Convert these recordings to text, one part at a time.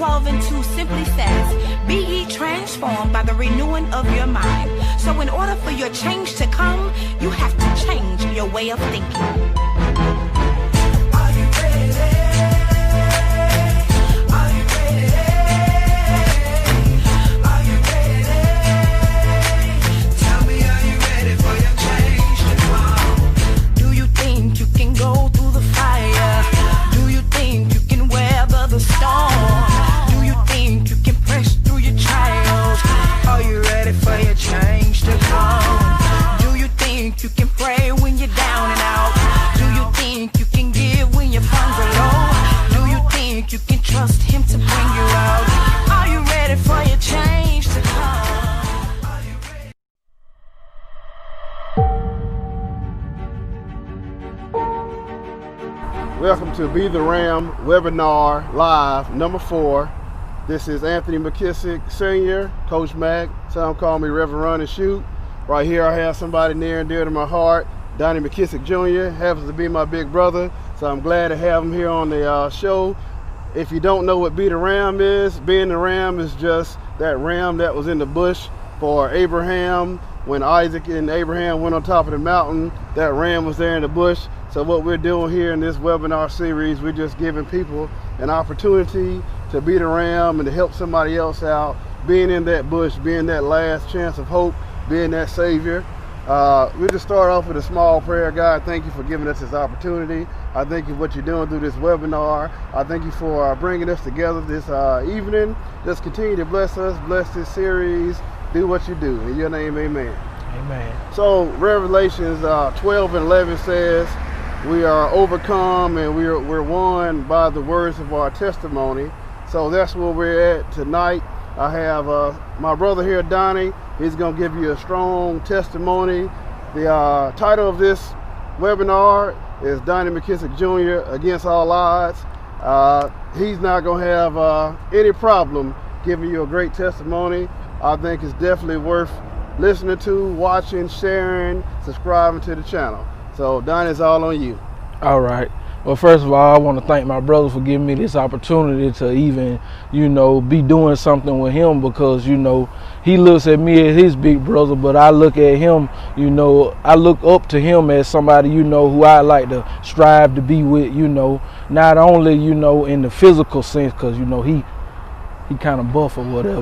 12 and 2 simply says, be ye transformed by the renewing of your mind. So in order for your change to come, you have to change your way of thinking. Are you ready? The storm. Do you think you can press through your trials? Are you ready for your change to come? Do you think you can pray when you're down and out? Do you think you can give when your funds are low? Do you think you can trust him to bring you out? Are you ready for your change to come? Are you ready? Welcome to Be the Ram webinar live number 4. This is Anthony McKissic Sr., Coach Mac. Some call me Reverend Run and Shoot. Right here I have somebody near and dear to my heart, Donnie McKissic Jr. Happens to be my big brother, so I'm glad to have him here on the show. If you don't know what Be the Ram is, being the ram is just that ram that was in the bush for Abraham. When Isaac and Abraham went on top of the mountain, that ram was there in the bush. So what we're doing here in this webinar series, we're just giving people an opportunity to be the ram and to help somebody else out, being in that bush, being that last chance of hope, being that savior. We'll just start off with a small prayer. God, thank you for giving us this opportunity. I thank you for what you're doing through this webinar. I thank you for bringing us together this evening. Just continue to bless us, bless this series, do what you do. In your name, amen. Amen. So Revelations 12 and 11 says, we are overcome and we're won by the words of our testimony. So that's where we're at tonight. I have my brother here, Donnie. He's going to give you a strong testimony. The title of this webinar is Donnie McKissic Jr. Against All Odds. He's not going to have any problem giving you a great testimony. I think it's definitely worth listening to, watching, sharing, subscribing to the channel. So Donnie, it's all on you. All right. Well, first of all, I want to thank my brother for giving me this opportunity to even, be doing something with him, because, he looks at me as his big brother, but I look at him, I look up to him as somebody, who I like to strive to be with, not only, in the physical sense, because, he kind of buff or whatever,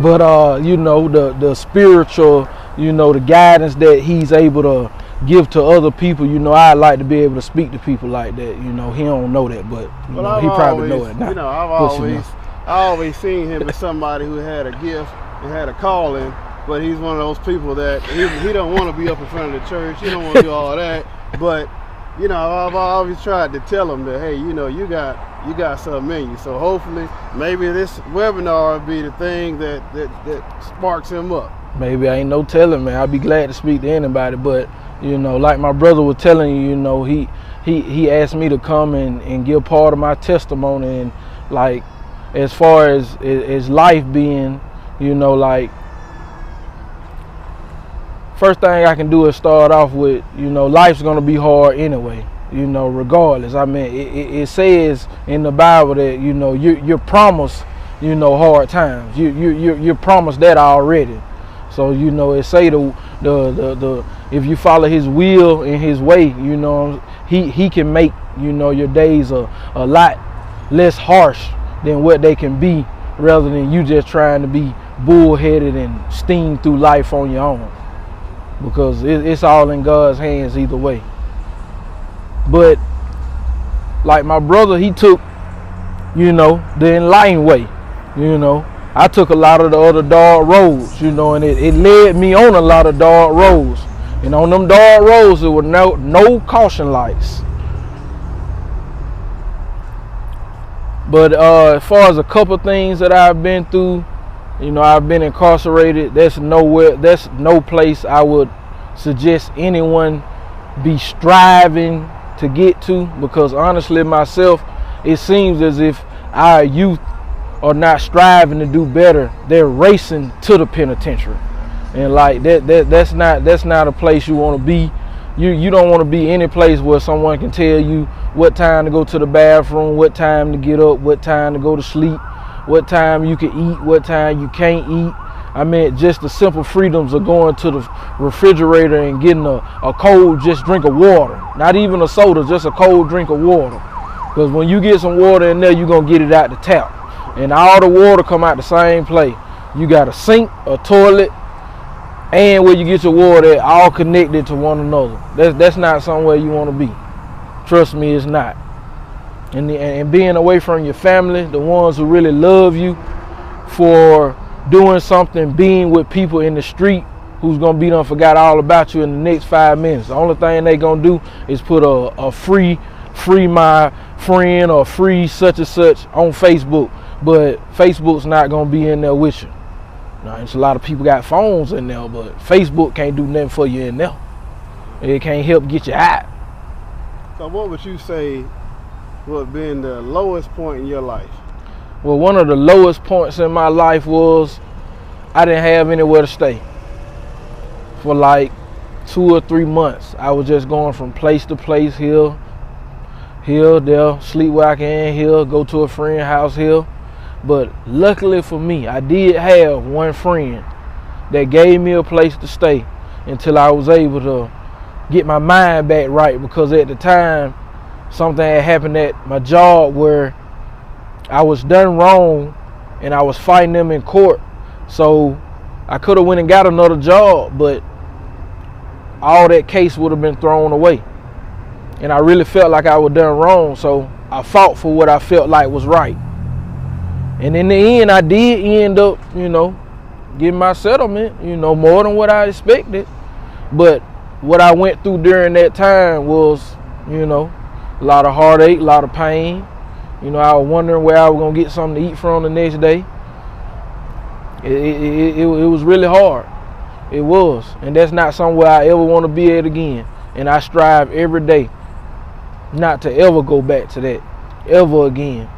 but, the spiritual, the guidance that he's able to give to other people, I like to be able to speak to people like that. He don't know that, but he probably know it now. I've always seen him as somebody who had a gift and had a calling, but he's one of those people that he don't want to be up in front of the church. He don't want to do all that, but I've always tried to tell him that, hey, you got something in you. So hopefully, maybe this webinar will be the thing that sparks him up. Maybe, I ain't no telling, man. I'd be glad to speak to anybody, but like my brother was telling you, he asked me to come and give part of my testimony, and like as far as life being, first thing I can do is start off with, life's gonna be hard anyway, regardless. I mean, it says in the Bible that you're promised, hard times. You're promised that already. So it say the if you follow his will and his way, he can make your days a lot less harsh than what they can be, rather than you just trying to be bullheaded and steam through life on your own, because it's all in God's hands either way. But like my brother, he took the enlightened way. I took a lot of the other dark roads, and it led me on a lot of dark roads. And on them dark roads, there were no caution lights. But as far as a couple things that I've been through, I've been incarcerated. That's no place I would suggest anyone be striving to get to, because honestly myself, it seems as if our youth are not striving to do better. They're racing to the penitentiary, and like that's not a place you want to be. You don't want to be any place where someone can tell you what time to go to the bathroom, what time to get up, what time to go to sleep, what time you can eat, what time you can't eat. I mean, just the simple freedoms of going to the refrigerator and getting a cold just drink of water. Not even a soda, just a cold drink of water. Because when you get some water in there, you're going to get it out the tap. And all the water come out the same place. You got a sink, a toilet, and where you get your water, all connected to one another. That's not somewhere you want to be. Trust me, it's not. And being away from your family, the ones who really love you, for doing something, being with people in the street who's gonna be done forgot all about you in the next 5 minutes. The only thing they gonna do is put a free my friend or free such and such on Facebook, but Facebook's not gonna be in there with you. Now, it's a lot of people got phones in there, but Facebook can't do nothing for you in there. It can't help get you out. So what would you say would have been the lowest point in your life? Well, one of the lowest points in my life was I didn't have anywhere to stay. For like 2 or 3 months, I was just going from place to place, here, there, sleep where I can, here, go to a friend's house, here. But luckily for me, I did have one friend that gave me a place to stay until I was able to get my mind back right, because at the time, something had happened at my job where I was done wrong and I was fighting them in court. So I could have went and got another job, but all that case would have been thrown away. And I really felt like I was done wrong, so I fought for what I felt like was right. And in the end, I did end up, getting my settlement, more than what I expected. But what I went through during that time was, a lot of heartache, a lot of pain. I was wondering where I was going to get something to eat from the next day. It was really hard. It was. And that's not somewhere I ever want to be at again. And I strive every day not to ever go back to that, ever again.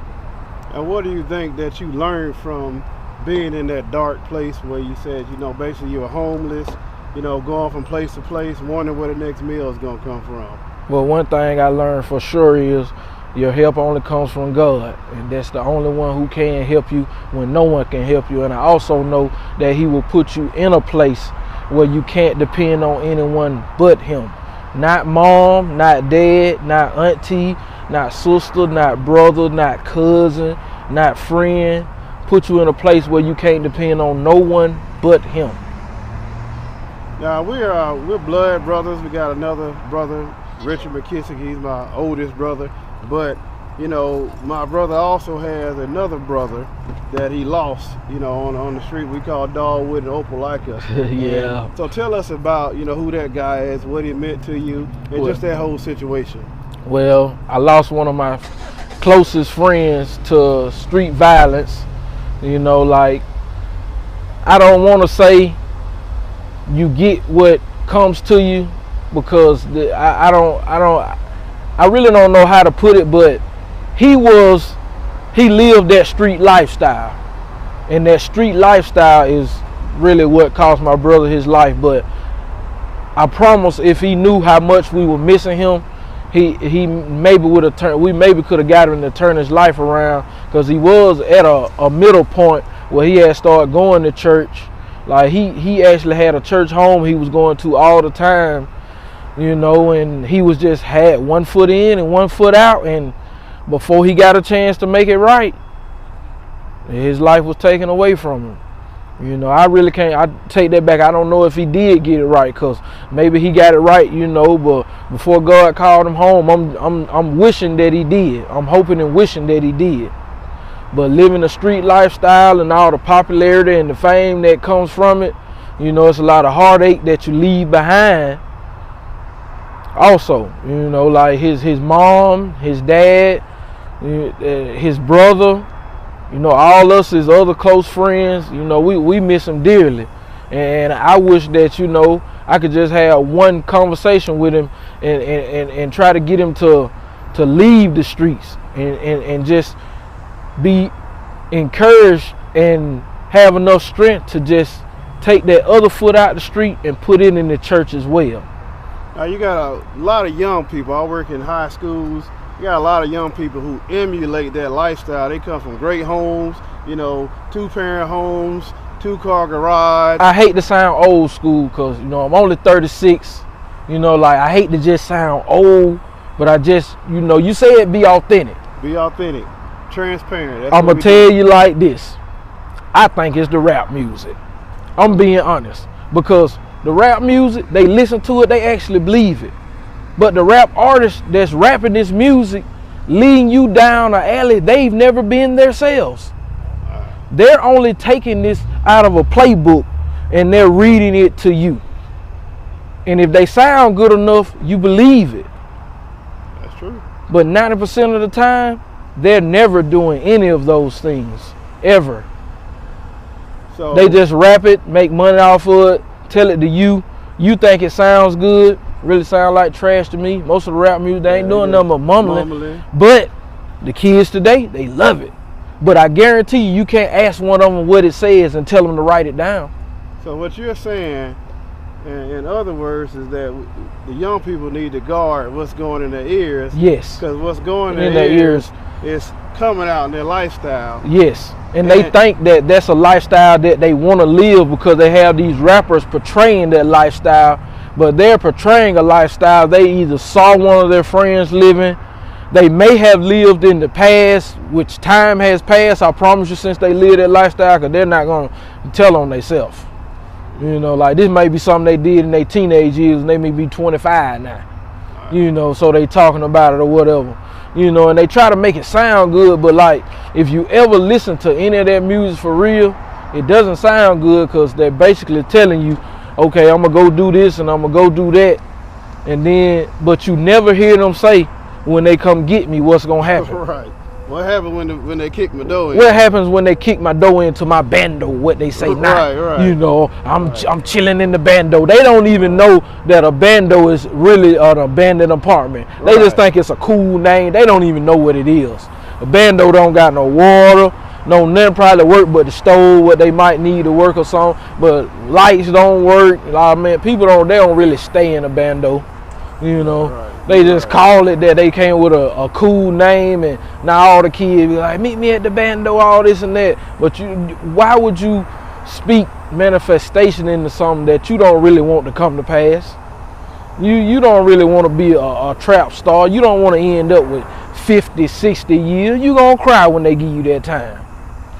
And what do you think that you learned from being in that dark place where you said, basically you were homeless, going from place to place, wondering where the next meal is going to come from? Well, one thing I learned for sure is your help only comes from God, and that's the only one who can help you when no one can help you. And I also know that He will put you in a place where you can't depend on anyone but Him. Not mom, not dad, not auntie, not sister, not brother, not cousin, not friend. Put you in a place where you can't depend on no one but Him. Now we're blood brothers. We got another brother, Richard McKissic. He's my oldest brother. But, my brother also has another brother that he lost, on the street. We call Dogwood and Opelika. Yeah. And so tell us about, who that guy is, what he meant to you, and just that whole situation. Well, I lost one of my closest friends to street violence. I don't want to say you get what comes to you, because I really don't know how to put it, but he lived that street lifestyle. And that street lifestyle is really what cost my brother his life. But I promise, if he knew how much we were missing him, he maybe would have turned. We maybe could have got him to turn his life around, because he was at a middle point where he had started going to church. Like he actually had a church home he was going to all the time, and he was just had one foot in and one foot out, and before he got a chance to make it right, his life was taken away from him. I really can't. I take that back. I don't know if he did get it right, because maybe he got it right, but before God called him home, I'm wishing that he did. I'm hoping and wishing that he did. But living a street lifestyle and all the popularity and the fame that comes from it, it's a lot of heartache that you leave behind. Also, like his mom, his dad, his brother, all us, his other close friends, we miss him dearly. And I wish that, I could just have one conversation with him and try to get him to leave the streets and just be encouraged and have enough strength to just take that other foot out the street and put it in the church as well. Now you got a lot of young people. I work in high schools. You got a lot of young people who emulate that lifestyle. They come from great homes, you know, 2-parent homes, 2-car garage. I hate to sound old school because, you know, I'm only 36. You know, like, I hate to just sound old, but I just, you know, you say it, be authentic. Be authentic, transparent. I'm going to tell you like this. I think it's the rap music. I'm being honest. Because the rap music, they listen to it, they actually believe it. But the rap artists that's rapping this music, leading you down an alley they've never been themselves. They're only taking this out of a playbook and they're reading it to you. And if they sound good enough, you believe it. That's true. But 90% of the time, they're never doing any of those things, ever. So They just rap it, make money off of it, tell it to you. You think it sounds good, really sound like trash to me. Most of the rap music, they ain't doing nothing but mumbling. But the kids today, they love it. But I guarantee you, you can't ask one of them what it says and tell them to write it down. So what you're saying, in other words, is that the young people need to guard what's going in their ears. Yes. Because what's going In their ears is coming out in their lifestyle. Yes. And they think that that's a lifestyle that they want to live because they have these rappers portraying that lifestyle. But they're portraying a lifestyle they either saw one of their friends living, they may have lived in the past, which time has passed, I promise you, since they live that lifestyle, because they're not going to tell on themselves. You know, like, this may be something they did in their teenage years, and they may be 25 now. You know, so they talking about it or whatever. You know, and they try to make it sound good, but like, if you ever listen to any of that music for real, it doesn't sound good because they're basically telling you, okay, I'm going to go do this and I'm going to go do that. And then, but you never hear them say, when they come get me, what's going to happen. Right. What happened when they kick my door in? What happens when they kick my door into my bando, what they say now. Right. You know, I'm chilling in the bando. They don't even know that a bando is really an abandoned apartment. They just think it's a cool name. They don't even know what it is. A bando don't got no water, no nothing probably work but the stove, what they might need to work or something. But lights don't work. I mean, they don't really stay in a bando. You know, they just call it that. They came with a cool name, and now all the kids be like, meet me at the bando, all this and that. But why would you speak manifestation into something that you don't really want to come to pass? You don't really want to be a trap star. You don't want to end up with 50, 60 years. You gonna cry when they give you that time.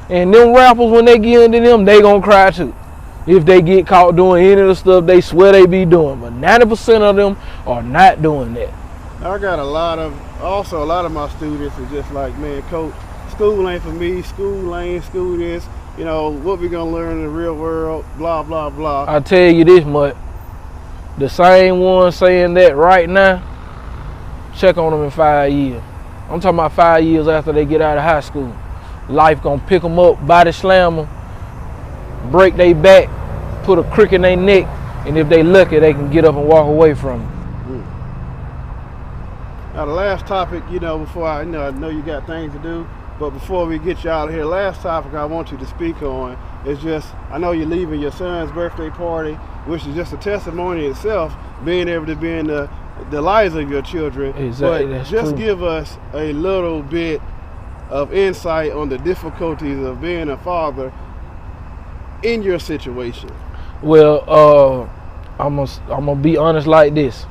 And them rappers, when they get into them, they gonna cry too. If they get caught doing any of the stuff they swear they be doing. But 90% of them are not doing that. I got a lot of my students are just like, man, coach, school ain't for me, school ain't, school this, you know, what we gonna learn in the real world, blah, blah, blah. I tell you this much, the same one saying that right now, check on them in 5 years. I'm talking about 5 years after they get out of high school. Life gonna pick them up, body slam them, break their back, put a crick in their neck, and if they lucky, they can get up and walk away from it. Now the last topic, you know, before I know you got things to do, but before we get you out of here, last topic I want you to speak on is just, I know you're leaving your son's birthday party, which is just a testimony itself, being able to be in the lives of your children. Exactly, but that's just true. give us a little bit of insight on the difficulties of being a father in your situation. Well, I'm gonna be honest like this.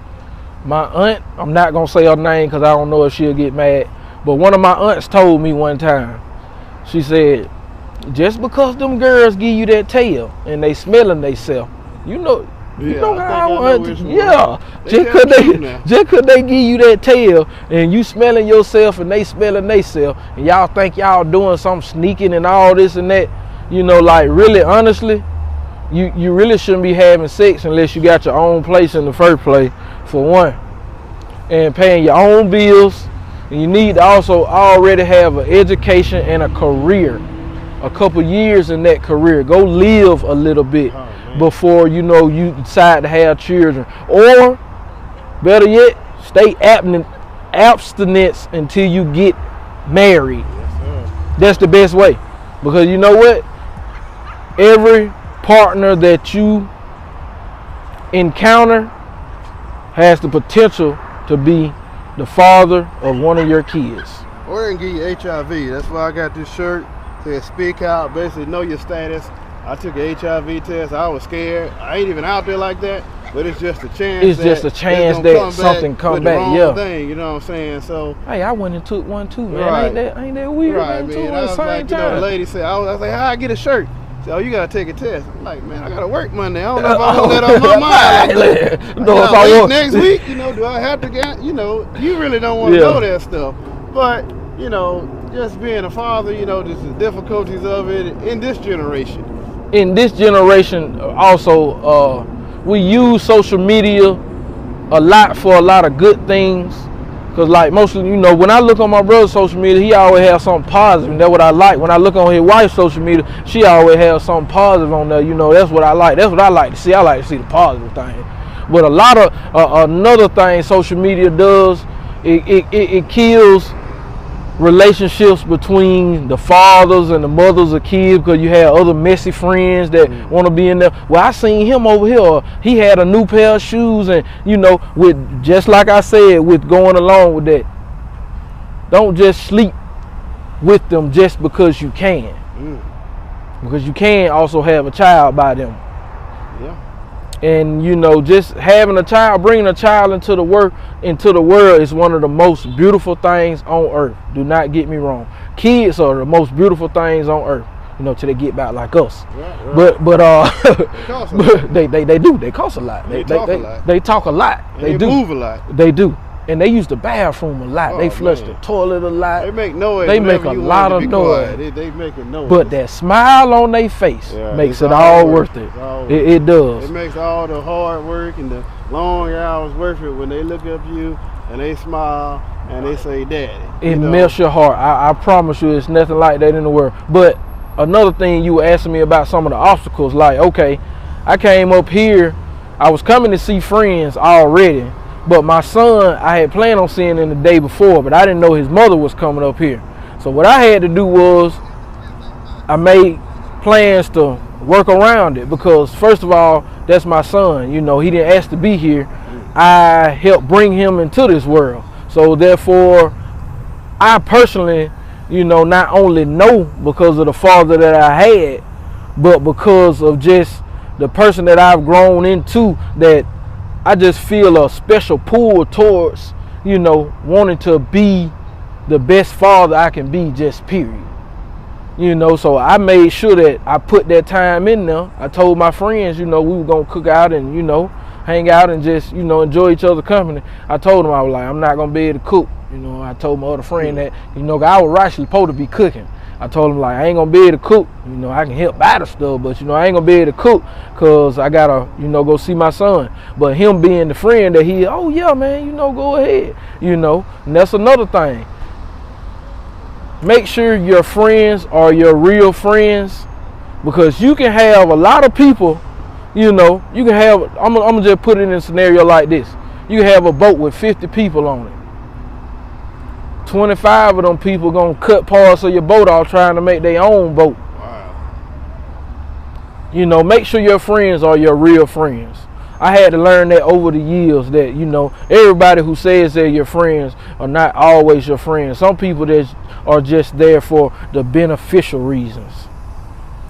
My aunt, I'm not gonna say her name because I don't know if she'll get mad, but one of my aunts told me one time, she said, just because them girls give you that tail and they smelling theyself, you know how just cause they give you that tail and you smelling yourself and they smelling theyself and y'all think y'all doing some sneaking and all this and that, you know, like really honestly, you really shouldn't be having sex unless you got your own place in the first place, for one, and paying your own bills. And you need to also already have an education and a career, a couple years in that career. Go live a little bit before you decide to have children, or better yet, stay abstinence until you get married. That's the best way, because you know what, every partner that you encounter has the potential to be the father of one of your kids. Or they can give you HIV. That's why I got this shirt. Says speak out, basically know your status. I took an HIV test. I was scared. I ain't even out there like that, but it's just a chance. It's just a chance that something come back. Yeah. Thing, you know what I'm saying? So hey, I went and took one too, man. Right. Ain't that weird? Right, man. I was like, you know, the lady said, I was like, how I get a shirt? So you gotta take a test. I'm like, man, I gotta work Monday. I don't know if I want that on my mind. No, if I want next week, you know, do I have to get? You know, you really don't want to know that stuff. But you know, just being a father, you know, just the difficulties of it in this generation. In this generation, also, we use social media a lot for a lot of good things. Cause like mostly, you know, when I look on my brother's social media, he always has something positive, and that's what I like. When I look on his wife's social media, she always has something positive on there. You know, that's what I like. That's what I like to see. I like to see the positive thing. But a lot of another thing social media does, it kills relationships between the fathers and the mothers of kids, because you have other messy friends that want to be in there. Well, I seen him over here. He had a new pair of shoes, and you know, with just like I said, with going along with that, don't just sleep with them just because you can, because you can also have a child by them. Yeah. And you know, just having a child, bringing a child into the world is one of the most beautiful things on earth. Do not get me wrong. Kids are the most beautiful things on earth. You know, till they get back like us. Right. But they do. They cost a lot. They talk a lot. They talk a lot. They do move a lot. They do. And they use the bathroom a lot. They flush the toilet a lot. They make noise. They make a lot of noise. They make a noise. But that smile on their face makes it all worth it. It does. It makes all the hard work and the long hours worth it when they look up you and they smile and they say, "Daddy." It melts your heart. I promise you, it's nothing like that in the world. But another thing, you were asking me about some of the obstacles. Like, okay, I came up here. I was coming to see friends already. But my son, I had planned on seeing him the day before, but I didn't know his mother was coming up here. So what I had to do was I made plans to work around it, because first of all, that's my son. You know, he didn't ask to be here. I helped bring him into this world. So therefore, I personally, you know, not only know because of the father that I had, but because of just the person that I've grown into, that I just feel a special pull towards, you know, wanting to be the best father I can be, just period. You know, so I made sure that I put that time in there. I told my friends, you know, we were going to cook out and, you know, hang out and just, you know, enjoy each other's company. I told them, I was like, I'm not going to be able to cook. You know, I told my other friend that, you know, I was actually supposed to be cooking. I told him, like, I ain't gonna be able to cook. You know, I can help buy the stuff, but, you know, I ain't gonna be able to cook because I gotta, you know, go see my son. But him being the friend that he, oh yeah, man, you know, go ahead. You know, and that's another thing. Make sure your friends are your real friends, because you can have a lot of people, you know, you can have, I'm gonna just put it in a scenario like this. You have a boat with 50 people on it. 25 of them people gonna cut parts of your boat off trying to make their own boat. Wow. You know, make sure your friends are your real friends. I had to learn that over the years, that, you know, everybody who says they're your friends are not always your friends. Some people that are just there for the beneficial reasons.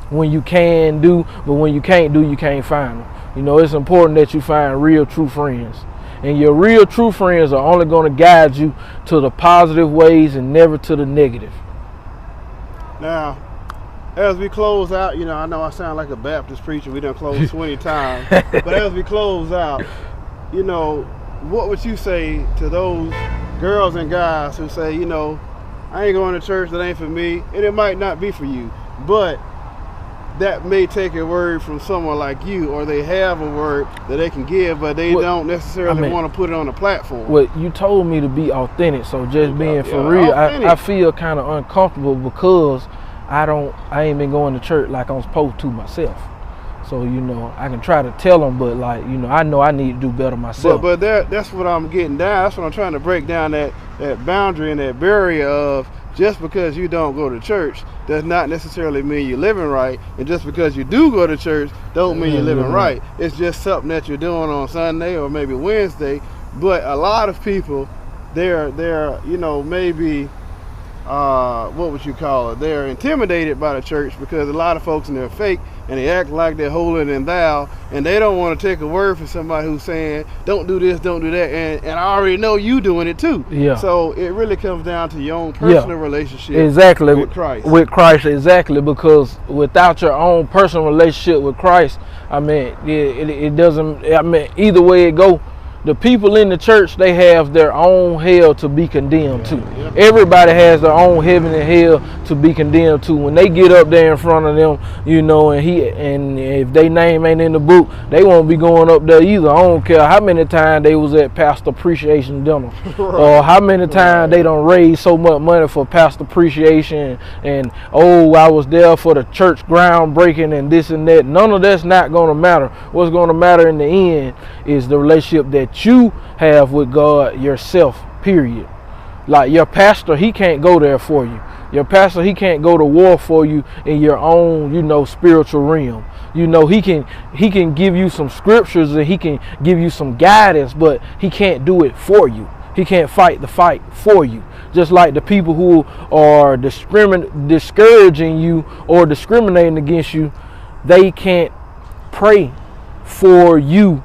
When you can do, but when you can't do, you can't find them. You know, it's important that you find real, true friends. And your real, true friends are only going to guide you to the positive ways and never to the negative. Now, as we close out, you know, I know I sound like a Baptist preacher. We done closed 20 times. But as we close out, you know, what would you say to those girls and guys who say, you know, I ain't going to church, that ain't for me, and it might not be for you, but that may take a word from someone like you, or they have a word that they can give, but they don't necessarily want to put it on a platform. Well, you told me to be authentic, so just being for real, I feel kind of uncomfortable because I ain't been going to church like I'm supposed to myself. So, you know, I can try to tell them, but, like, you know I need to do better myself. But that's what I'm getting down. That's what I'm trying to break down, that boundary and that barrier of, just because you don't go to church does not necessarily mean you're living right, and just because you do go to church don't mean you're living right. It's just something that you're doing on Sunday or maybe Wednesday, But a lot of people, they're you know, maybe what would you call it? They're intimidated by the church because a lot of folks in there are fake and they act like they're holier than thou, and they don't want to take a word from somebody who's saying, don't do this, don't do that, and I already know you doing it too. Yeah. So it really comes down to your own personal relationship exactly with Christ. With Christ, exactly, because without your own personal relationship with Christ, I mean, it doesn't, I mean, either way it go, the people in the church, they have their own hell to be condemned to. Yeah. Everybody has their own heaven and hell to be condemned to. When they get up there in front of them, you know, and if their name ain't in the book, they won't be going up there either. I don't care how many times they was at pastor appreciation dinner, right, or how many times they don't raise so much money for pastor appreciation, and oh, I was there for the church groundbreaking and this and that. None of that's not going to matter. What's going to matter in the end is the relationship that you have with God yourself, period. Like your pastor, he can't go there for you. Your pastor, he can't go to war for you in your own, you know, spiritual realm. You know, he can give you some scriptures and he can give you some guidance, but he can't do it for you. He can't fight the fight for you. Just like the people who are discouraging you or discriminating against you, they can't pray for you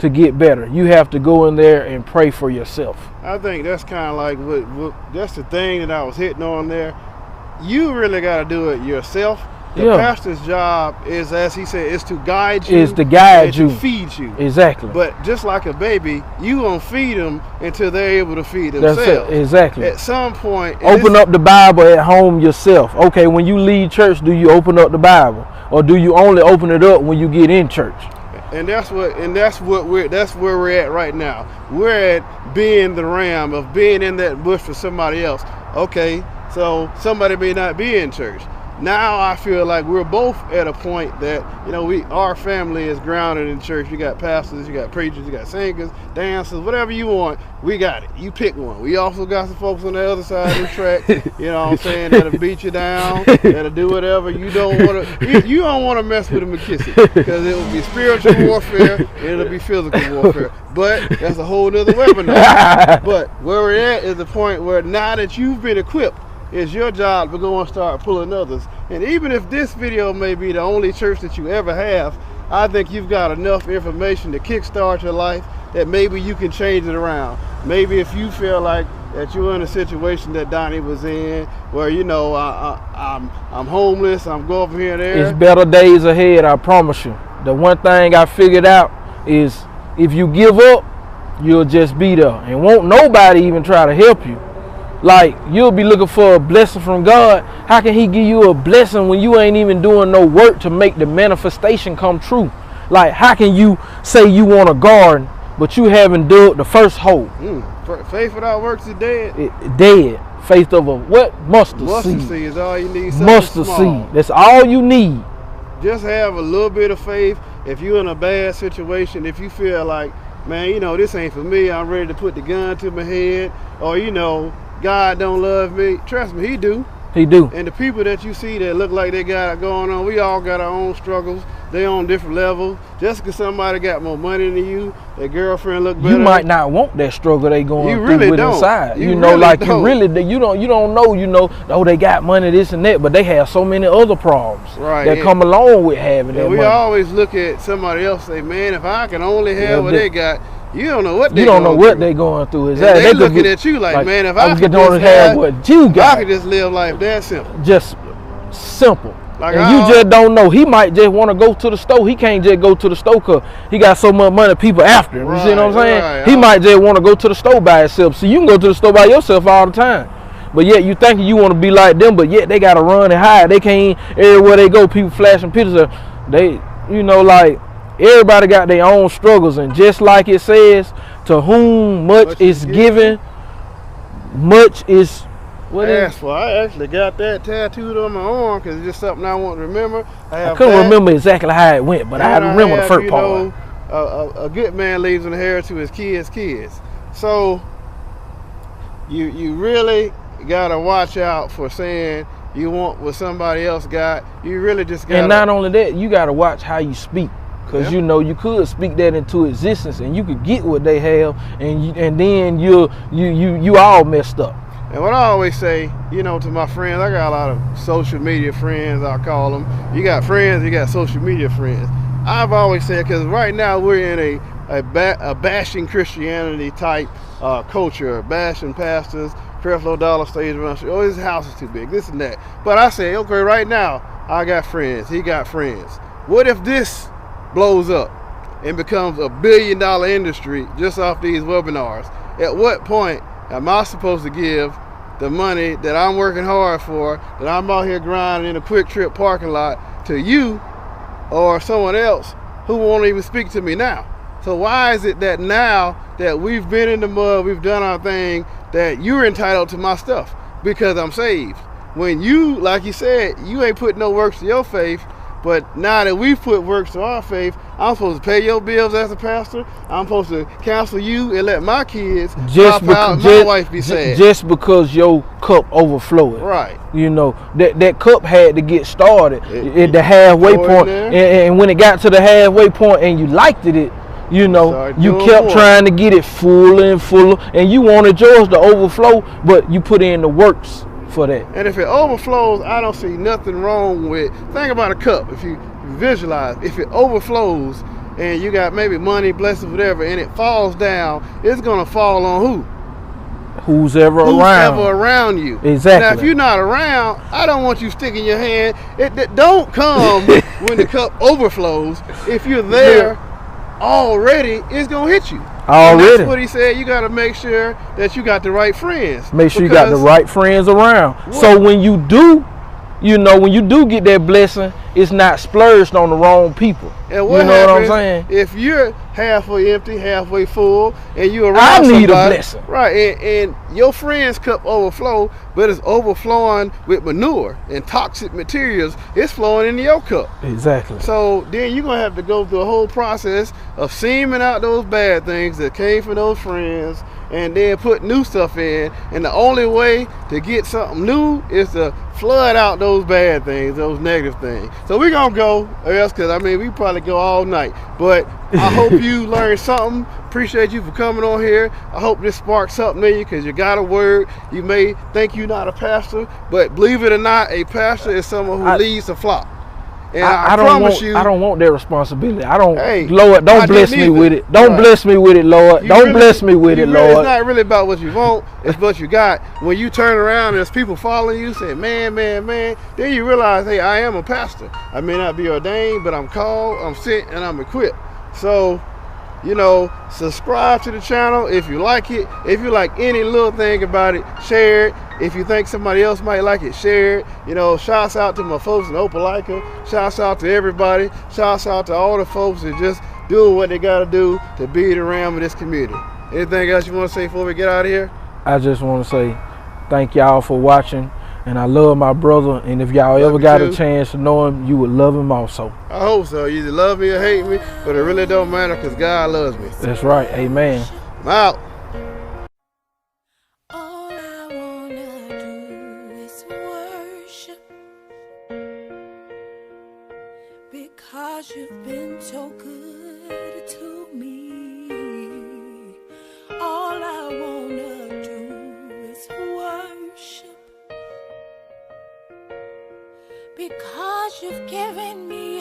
to get better. You have to go in there and pray for yourself. I think that's kind of like that's the thing that I was hitting on there. You really got to do it yourself. The pastor's job is, as he said, is to guide you. Is to guide you. To feed you. Exactly. But just like a baby, you gonna feed them until they're able to feed themselves. That's it. Exactly. At some point, open up the Bible at home yourself. Okay, when you leave church, do you open up the Bible, or do you only open it up when you get in church? And that's where we're at right now. We're at being the ram, of being in that bush for somebody else. Okay, so somebody may not be in church. Now I feel like we're both at a point that, you know, our family is grounded in church. You got pastors, you got preachers, you got singers, dancers, whatever you want, we got it. You pick one. We also got some folks on the other side of the track, you know what I'm saying, that'll beat you down, that'll do whatever. You don't want to mess with a McKissic, because it will be spiritual warfare and it'll be physical warfare. But that's a whole nother webinar. But where we're at is the point where now that you've been equipped, it's your job to go and start pulling others. And even if this video may be the only church that you ever have, I think you've got enough information to kickstart your life that maybe you can change it around. Maybe if you feel like that you're in a situation that Donnie was in, where, you know, I'm homeless, I'm going from here and there. It's better days ahead, I promise you. The one thing I figured out is if you give up, you'll just be there. And won't nobody even try to help you. Like, you'll be looking for a blessing from God. How can he give you a blessing when you ain't even doing no work to make the manifestation come true? Like, how can you say you want a garden, but you haven't dug the first hole? Faith without works is dead. Dead. Faith of a what? Mustard seed. Mustard seed is all you need. Mustard seed. That's all you need. Just have a little bit of faith. If you're in a bad situation, if you feel like, man, you know, this ain't for me, I'm ready to put the gun to my head, or, you know, God don't love me. Trust me, he do. He do. And the people that you see that look like they got it going on, we all got our own struggles. They on different levels. Just because somebody got more money than you, their girlfriend look better. You might not want that struggle they going through really with don't. inside. You know, really like don't. you don't know, you know, oh, they got money, this and that, but they have so many other problems that come along with having that we money. Always look at somebody else and say, man, if I can only have what they got, you don't know what they're going through. Exactly. They looking at you like, man, if I could just have what you got, I could just live life that simple. Just simple. Like, and you just don't know. He might just want to go to the store. He can't just go to the store because he got so much money, people after him. You see what I'm saying? Right. He might just want to go to the store by himself. So you can go to the store by yourself all the time. But yet you thinking you want to be like them, but yet they got to run and hide. They can't, everywhere they go, people flashing pictures of, they, you know, like, everybody got their own struggles. And just like it says, to whom much is given, much is asked for. I actually got that tattooed on my arm because it's just something I want to remember. I couldn't remember exactly how it went, but I remember the first part. A good man leaves an inheritance to his kids. So you really got to watch out for saying you want what somebody else got. You really just got. And not only that, you got to watch how you speak. Because you know you could speak that into existence and you could get what they have, and then you all messed up. And what I always say, you know, to my friends, I got a lot of social media friends, I call them. You got friends, you got social media friends. I've always said, because right now we're in a bashing Christianity type culture, bashing pastors, Creflo Dollar stage around, oh, his house is too big, this and that. But I say, okay, right now, I got friends, he got friends. What if this blows up and becomes a $1 billion industry just off these webinars? At what point am I supposed to give the money that I'm working hard for, that I'm out here grinding in a Quick Trip parking lot, to you or someone else who won't even speak to me now? So why is it that now that we've been in the mud, we've done our thing, that you're entitled to my stuff because I'm saved? When you, like you said, you ain't put no works to your faith, but now that we've put works to our faith, I'm supposed to pay your bills as a pastor. I'm supposed to counsel you and let my kids drop out and my wife be sad. Just because your cup overflowing. Right. You know, that cup had to get started at the halfway point. And when it got to the halfway point and you liked it, you know, you kept trying to get it fuller and fuller, and you wanted yours to overflow, but you put in the works for that. And if it overflows, I don't see nothing wrong with, think about a cup. If you visualize, if it overflows and you got maybe money, blessings, whatever, and it falls down, it's gonna fall on who? Who's ever around you. Exactly. Now, if you're not around, I don't want you sticking your hand. It don't come when the cup overflows. If you're there already, it's gonna hit you. Already. And that's what he said. You got to make sure that you got the right friends. Make sure you got the right friends around. What? So when you do, you know, when you do get that blessing, it's not splurged on the wrong people. And what, you know what I'm saying? If you're halfway empty, halfway full, and you're around somebody, a blessing. Right, and your friend's cup overflow, but it's overflowing with manure and toxic materials, it's flowing into your cup. Exactly. So then you're going to have to go through a whole process of seaming out those bad things that came from those friends, and then put new stuff in. And the only way to get something new is to flood out those bad things, those negative things. So we're going to go, because I mean, we probably go all night. But I hope you learned something. Appreciate you for coming on here. I hope this sparks something in you, because you got a word. You may think you're not a pastor, but believe it or not, a pastor is someone who leads a flock. And I promise you, I don't want that responsibility. I don't, hey, Lord, don't bless me with it. Don't bless me with it, Lord. Don't bless me with it, Lord. It's not really about what you want, it's what you got. When you turn around and there's people following you, say, man, then you realize, hey, I am a pastor. I may not be ordained, but I'm called, I'm sent, and I'm equipped. So, you know, subscribe to the channel if you like it. If you like any little thing about it, share it. If you think somebody else might like it, share it. You know, shouts out to my folks in Opelika. Shouts out to everybody. Shouts out to all the folks that just doing what they got to do to be the ram of this community. Anything else you want to say before we get out of here? I just want to say thank y'all for watching. And I love my brother, and if y'all ever got a chance to know him, you would love him also. I hope so. You either love me or hate me, but it really don't matter, because God loves me. That's right. Amen. I'm out. All I wanna do is worship, because you've been so good to me. All I wanna do is worship, because you've given me